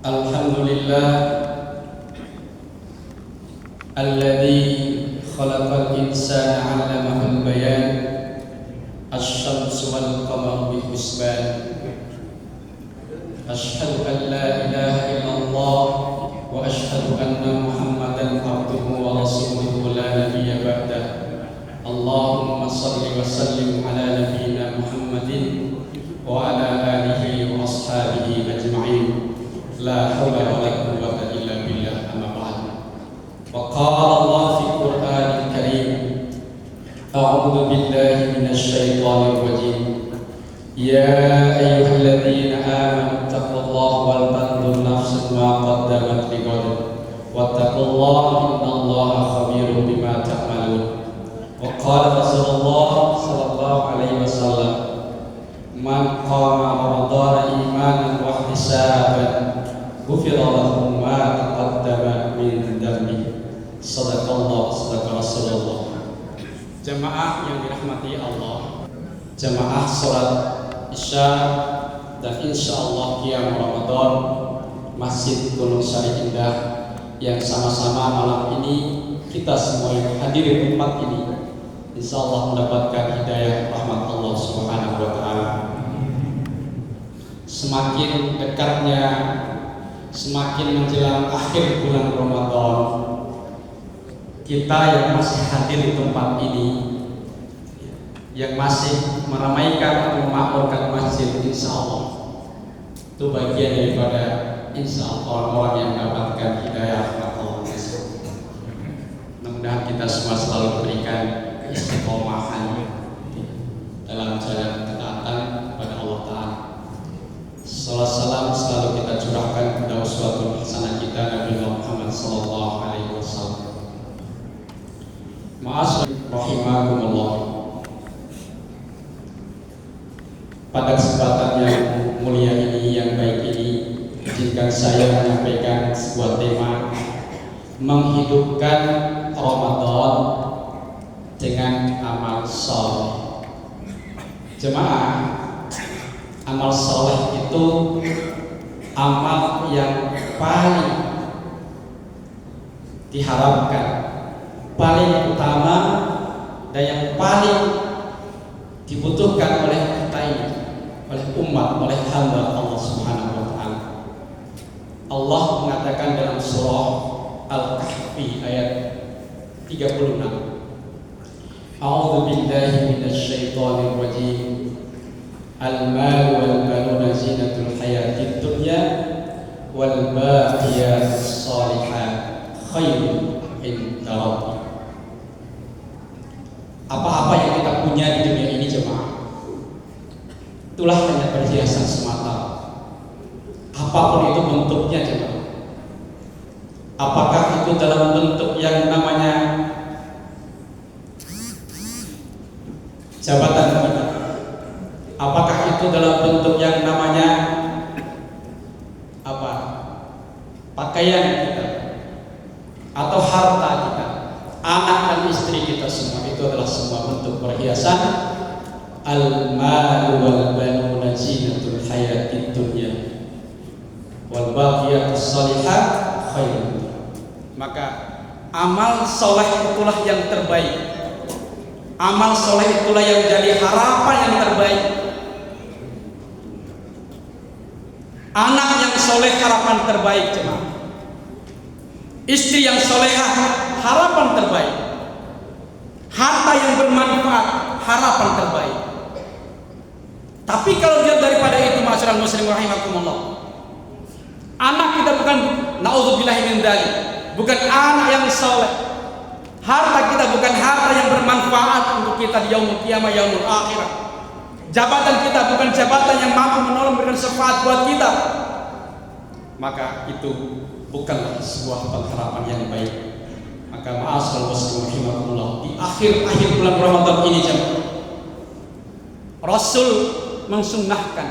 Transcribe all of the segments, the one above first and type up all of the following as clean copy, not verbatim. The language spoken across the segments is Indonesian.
Alhamdulillah alladzi khalaqal insana 'allamahul bayan asy-syamsu wal qamaru bi husban asyhadu an la ilaha illallah wa asyhadu anna muhammadan abduhu wa rasuluhu la nabiyya ba'dah. Allahumma shalli wa sallim ala nabiyyina Muhammadin wa ala alihi wa ashabihi ajma'in. La haula wa la quwwata illa billah, amma ba'd. Wa qala Allah fi Qur'anil Karim, a'udzu billahi minasy syaithanir rajim. Ya ayyuhalladzina amanu taqullaha wal tanzur nafsun ma qaddamat lighad wattaqullaha innallaha khabirum bima ta'malun. Wa qala Rasulullah sallallahu alaihi wasallam, man qama ramadhana imanan wa ihtisaban ghufira lahu ma taqaddama min dhanbi. Shadaqallah, shadaqa Rasulullah. Jamaah yang dirahmati Allah, jamaah salat Isya dan insyaallah qiyam Ramadan Masjid Gunung Sari Indah yang sama-sama malam ini kita semua yang hadir di tempat ini insyaallah mendapatkan hidayah rahmat Allah Subhanahu wa taala. Semakin dekatnya, semakin menjelang akhir bulan Ramadan, kita yang masih hadir di tempat ini, yang masih meramaikan atau memakmurkan masjid, insya Allah itu bagian daripada insya Allah orang-orang yang mendapatkan hidayah Allah. Mudah-mudahan kita semua selalu diberikan istiqomahan dalam jalan ketaatan kepada Allah Ta'ala. Salam salam selalu kita curahkan kepada uswatul hasanah kita Nabi Muhammad sallallahu alaihi wasallam. Ma'asyiral rahimakumullah. Pada kesempatan yang mulia ini, yang baik ini, izinkan saya menyampaikan sebuah tema menghidupkan Ramadan dengan amal saleh. Jemaah, amal saleh itu amal yang paling diharapkan, paling utama, dan yang paling dibutuhkan oleh kita ini, oleh umat, oleh hamba Allah Subhanahu wa taala. Allah mengatakan dalam surah Al-Kahfi ayat 36, A'udzu billahi minasy syaithanir rajim. Al-mal wal banuna zinatul hayatid dunya wal baqiyatus shalihat khairun inda rabbik. Apa-apa yang kita punya di dunia ini, jemaah, itulah hanya perhiasan semata. Apapun itu bentuknya, jemaah. Apakah itu dalam bentuk yang namanya jabatan kita? Apakah itu dalam bentuk yang namanya apa? Pakaian kita, atau harta kita, anak dan istri kita, semua itu adalah semua bentuk perhiasan. Al-malu wal banuna zinatul hayatid dunya wal baqiyatus shalihat khairun. Maka amal soleh itulah yang terbaik. Amal soleh itulah yang jadi harapan yang terbaik. Anak yang soleh harapan terbaik, jemaah. Istri yang solehah harapan terbaik. Harta yang bermanfaat harapan terbaik. Tapi kalau dilihat daripada itu, ma'asyiral muslimin rahimakumullah, anak kita bukan, naudzubillahi min dzalik, bukan anak yang soleh. Harta kita bukan harta yang bermanfaat untuk kita di yaumul qiyamah, yaumul akhirah. Jabatan kita bukan jabatan yang mampu menolong, memberikan syafaat buat kita. Maka itu bukanlah sebuah pengharapan yang baik. Maka ma'asyiral muslimin rahimakumullah, di akhir bulan Ramadan ini, jemaah, Rasul mensunnahkan,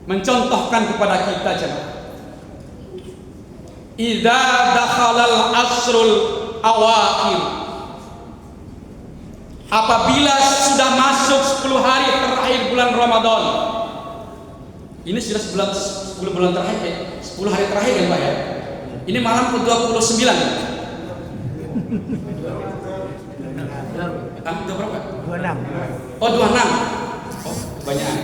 mencontohkan kepada kita, jemaah, idza dakhalal asrul awakhir, apabila sudah masuk 10 hari terakhir bulan Ramadan, Ini sudah 10 bulan terakhir ya? 10 hari terakhir ya Pak ya? Ini malam ke-29. Itu berapa? 26. Oh 26. Oh banyak.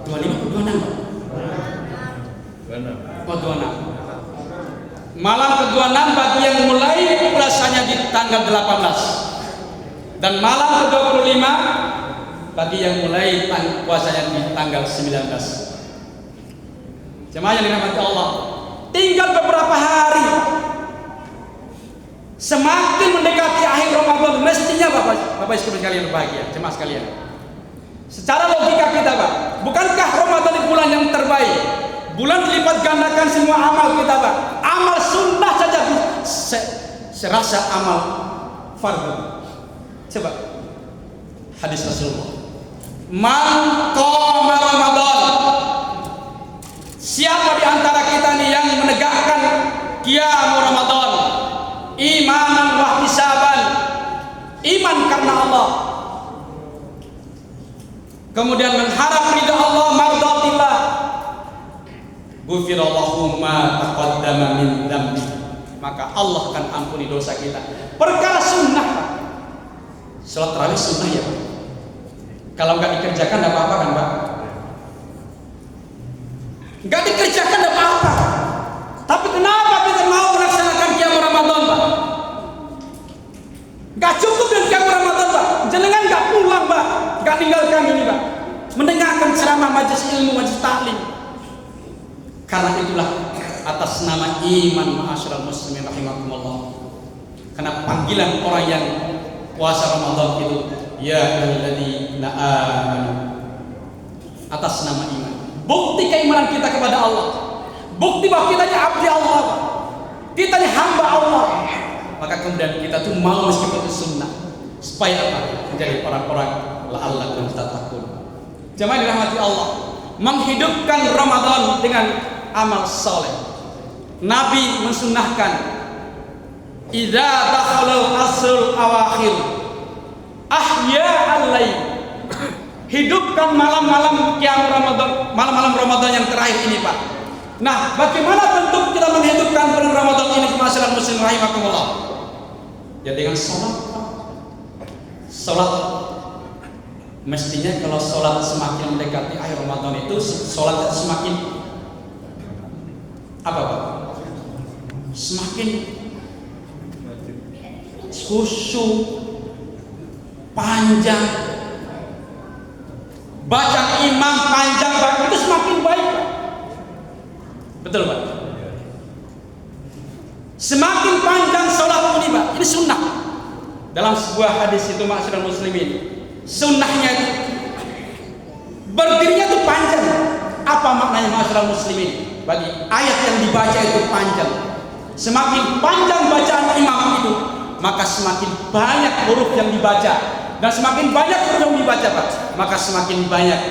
25 atau 26 Pak? 26. Oh 26. Malam ke-26 bagi yang mulai puasanya di tanggal 18. Dan malam ke-25 bagi yang mulai puasanya di tanggal 19. Jemaah yang dirahmati Allah, tinggal beberapa hari. Semakin mendekati akhir Ramadan, mestinya Bapak Ibu sekalian berbahagia, jemaah sekalian. Secara logika kita, Pak, bukankah Ramadan itu bulan yang terbaik? Bulan dilipat gandakan semua amal kita, Pak. Amal sunnah saja serasa amal fardu. Coba hadis Rasulullah. Man qama Ramadan. Siapa di antara kita nih yang menegakkan qiyam Ramadan, imanan wa ihtisaban, iman karena Allah, kemudian mengharap ridha Allah, mardatillah, ghufirallahu ma taqaddama min dzambi, maka Allah akan ampuni dosa kita. Perkara sunnah, Pak. Salat tarawih sunnah ya, Pak. Kalau nggak dikerjakan nggak apa-apa kan, Pak? Nggak dikerjakan nggak apa-apa. Tapi kenapa kita mau melaksanakan qiyam Ramadan, Pak? Nggak cukup dengan qiyam Ramadan, Pak. Jenengan nggak pulang, Pak. Nggak tinggalkan ini, Pak. Mendengarkan ceramah majelis ilmu, majelis taklim. Karena itulah atas nama iman ma'asyiral muslimin rahimakumullah. Karena panggilan orang yang puasa Ramadan itu ya ayyuhalladzina amanu, atas nama iman. Bukti keimanan kita kepada Allah, bukti bahwa kita ini abdi Allah, kita ini hamba Allah. Maka kemudian kita tuh mau meskipun itu sunnah, supaya apa? Menjadi orang-orang la'allakum tattaqun. Jemaah dirahmati Allah, menghidupkan Ramadan dengan amal saleh. Nabi mensunnahkan idza dakhalal asrul awakhir ahya al-lail, hidupkan malam-malam qiyam Ramadan, malam-malam Ramadan yang terakhir ini, Pak. Nah, bagaimana bentuk kita menghidupkan bulan Ramadan ini, masyarakat muslim rahimakumullah? Ya dengan salat, Pak. Salat mestinya kalau salat semakin mendekati akhir Ramadan itu salat semakin apa, Pak? Semakin khusyuk, panjang, baca imam panjang, Pak, itu semakin baik, Pak. Betul, Pak? Semakin panjang sholat ini, Pak, ini sunnah. Dalam sebuah hadis itu, ma'asyiral muslimin, sunnahnya itu berdirinya itu panjang. Apa maknanya, ma'asyiral muslimin? Bagi ayat yang dibaca itu panjang. Semakin panjang bacaan imam itu, maka semakin banyak huruf yang dibaca. Dan semakin banyak huruf yang dibaca, Pak, maka semakin banyak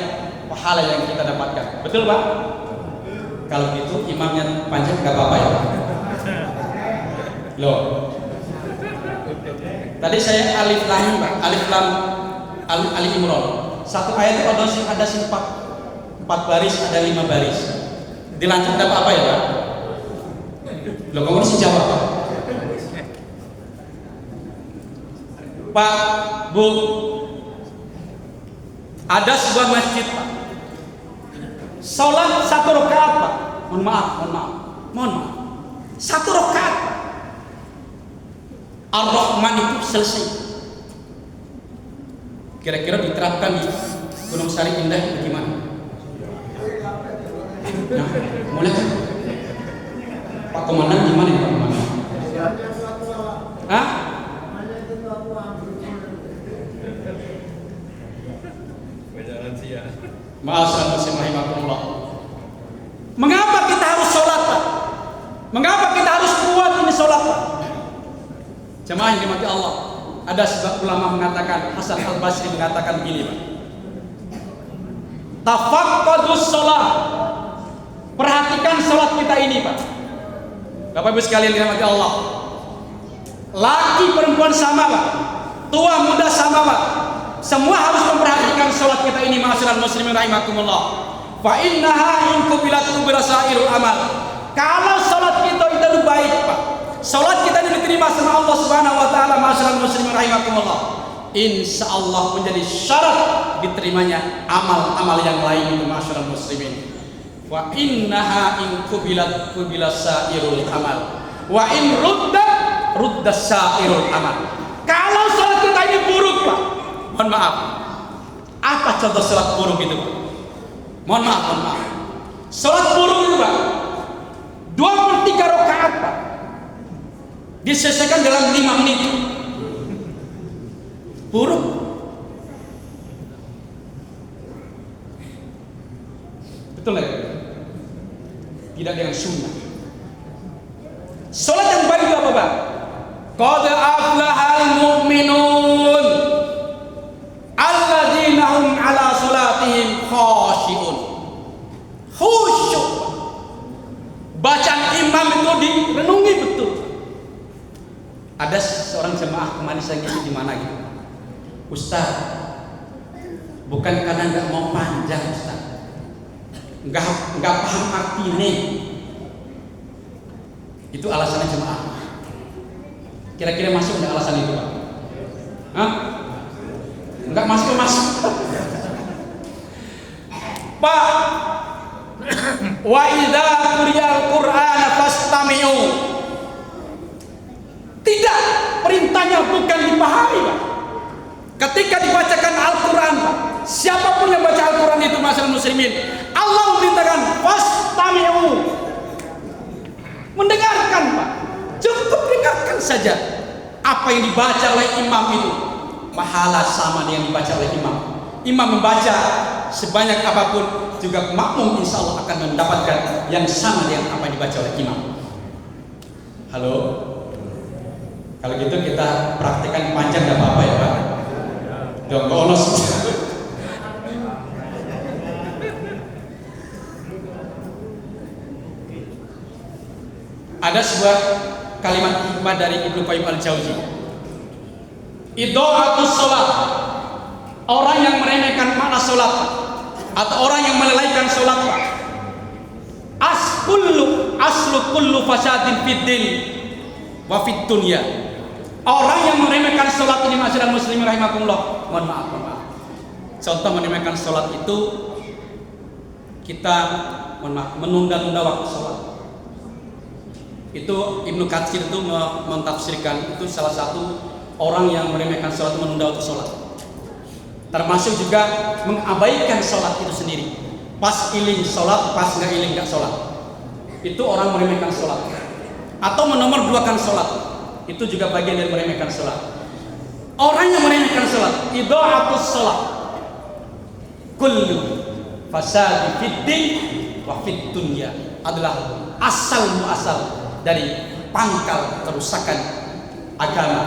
pahala yang kita dapatkan. Betul, Pak? Kalau gitu imamnya panjang gak apa-apa ya, Pak? Loh, tadi saya alif lam, Pak, alif lam Ali Imran. Satu ayat itu ada 4 baris, ada 5 baris. Dilanjut dapat apa ya, Pak? Loh, kamu harus jawab, Pak. Pak, Bu, ada sebuah masjid, Pak. Salat 1 rakaat, Pak. Mohon maaf. 1 rakaat, Pak. Ar-Rahman itu selesai. Kira-kira diterapkan di Gunung Sari Indah bagaimana? Nah, mulai kan? Pak Komandan gimana ya, Pak Komandan? Hah? Ma'asyiral muslimin rahimakumullah. Mengapa kita harus sholat, Pak? Mengapa kita harus kuat ini sholat, Pak? Jemaah yang dimati Allah, ada sebuah ulama mengatakan, Hasan Al-Basri mengatakan begini, Pak. Tafaqqadus sholat. Perhatikan sholat kita ini, Pak. Bapak Ibu sekalian dirahmati Allah. Laki perempuan sama, Pak. Tua muda sama, Pak. Semua harus memperhatikan sholat kita ini, ma'asyiral muslimin rahimakumullah. Fa innaha in qubilat qubila sairul amal. Kalau salat kita itu baik, Pak. Salat kita diterima sama Allah Subhanahu wa taala, masyaallah muslimin rahimakumullah. Insyaallah menjadi syarat diterimanya amal-amal yang lain itu, masyaallah muslimin. Wa innaha in qubilat qubila sairul amal. Wa in rudda sairul amal. Kalau salat kita ini buruk, Pak. Mohon maaf. Apa contoh salat buruk itu, Pak? Mohon maaf. Salat buruk itu, Pak, 23 rakaat, Pak, diselesaikan dalam 5 menit. Buruk. Betul nggak? Tidak dengan sunnah. Salat yang baik itu apa, Pak? Qad aflahal mu'minun alladzina hum ala salatihim khashi'un. Khusyuk. Bacaan imam itu direnungi betul. Ada seorang jemaah kemarin saya ngisi di mana gitu. Ustaz, bukan karena nggak mau panjang, Ustaz. Nggak paham artinya. Itu alasannya jemaah. Kira-kira masuk nggak alasan itu, Pak? Hah? Nggak masuk. Pak, wa idza quriyal qur'ana fastami'u. Tidak, perintahnya bukan dipahami, Pak. Ketika dibacakan Al-Quran, Pak, siapapun yang baca Al-Quran itu, masyaallah muslimin, Allah memerintahkan fastami'u. Mendengarkan, Pak. Cukup dengarkan saja. Apa yang dibaca oleh imam itu pahala sama dengan dibaca oleh imam. Imam membaca sebanyak apapun, juga makmum insya Allah akan mendapatkan yang sama dengan apa yang dibaca oleh imam. Halo? Kalau gitu kita praktekkan panjang, gak apa-apa ya, Pak? Dong konos. Ada sebuah kalimat hikmah dari Ibnu Qayyim al-Jauzi. Idha'atus shalah. Orang yang meremehkan makna salat atau orang yang melalaikan salat, aslu kullu fasadin fid din wa fid dunya. Orang yang meremehkan salat ini, masyaallah muslimin rahimakumullah. Mohon maaf. Contoh meremehkan salat itu kita menunda-nunda waktu salat. Itu Ibnu Katsir itu mentafsirkan itu salah satu orang yang meremehkan salat, menunda waktu salat. Termasuk juga mengabaikan salat itu sendiri. Pas iling salat, pas nggak iling nggak salat. Itu orang meremehkan salat. Atau menomorduakan salat. Itu juga bagian dari meremehkan salat. Orang yang meremehkan salat, idha'atus salat, kullu fasadi fid din wa fid dunya, adalah asal dari pangkal kerusakan agama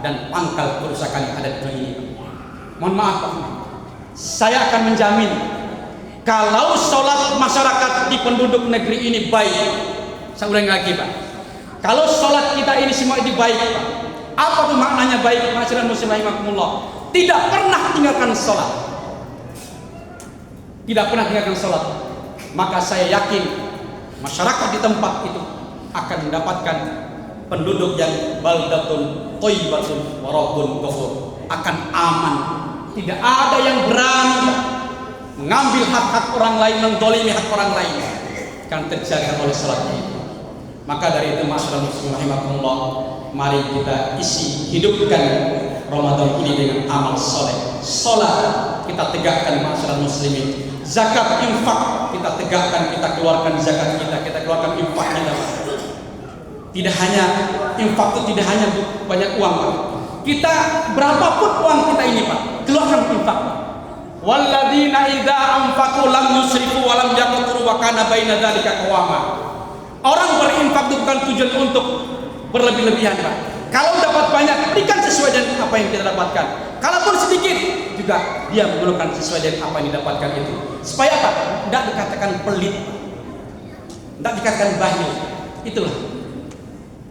dan pangkal kerusakan yang ada di dunia ini. Mohon maaf, Pak, saya akan menjamin kalau sholat masyarakat di penduduk negeri ini baik. Saya ulangi lagi, Pak, kalau sholat kita ini semua ini baik, Pak, apa tuh maknanya baik? Masyarakat muslim rahimakumullah, tidak pernah tinggalkan sholat, maka saya yakin masyarakat di tempat itu akan mendapatkan penduduk yang baldatun thayyibatun wa rabbun ghafur, akan aman. Tidak ada yang berani mengambil hak-hak orang lain, mendolimi hak orang lain, akan terjaga oleh salat ini. Maka dari itu, masyaallah muslim rahimakumullah, mari kita hidupkan Ramadan ini dengan amal soleh. Salat kita tegakkan, masyaallah muslimin. Zakat, infak kita tegakkan, kita keluarkan zakat kita keluarkan infak kita. Tidak hanya infak itu tidak hanya banyak uang, Pak. Kita berapapun uang kita ini, Pak, keluarkan infak, Pak. Walladzina idza anfaqu lam yusrifu wa lam yaqturu wa kana baina dzalika qawama. Orang berinfak itu bukan tujuan untuk berlebih-lebihan, Pak. Kalau dapat banyak, berikan sesuai dengan apa yang kita dapatkan. Kalaupun sedikit, juga dia mengeluarkan sesuai dengan apa yang didapatkan itu. Supaya apa? Tidak dikatakan pelit, tidak dikatakan bakhil. Itulah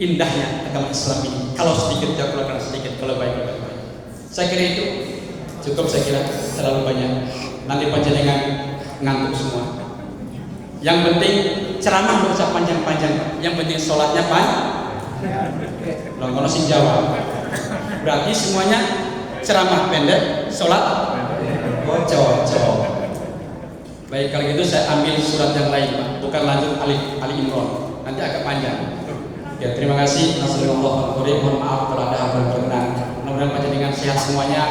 indahnya agama Islam ini. Kalau sedikit dia keluarkan sedikit, kalau baik. Saya kira itu cukup, saya kira terlalu banyak. Nanti panjenengan ngantuk semua. Yang penting ceramah nggak usah panjang-panjang. Yang penting sholatnya kalau sing Jawa. Berarti semuanya ceramah pendek, sholat cocok. Baik, kalau gitu saya ambil surat yang lain, Pak. Bukan lanjut Ali Imran. Nanti agak panjang. Ya, terima kasih. Mohon maaf kalau ada hal yang berkenan. Mudah-mudahan panjenengan sehat semuanya.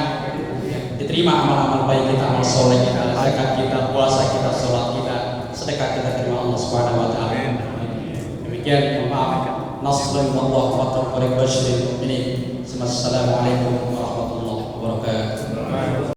Diterima amal-amal baik kita, amal soleh kita, zakat kita, puasa kita, sholat kita, sedekah kita terima Allah Subhanahu wa taala. Demikian, mohon maaf. Nasrullah wa tawfiq wa Assalamualaikum warahmatullahi wabarakatuh.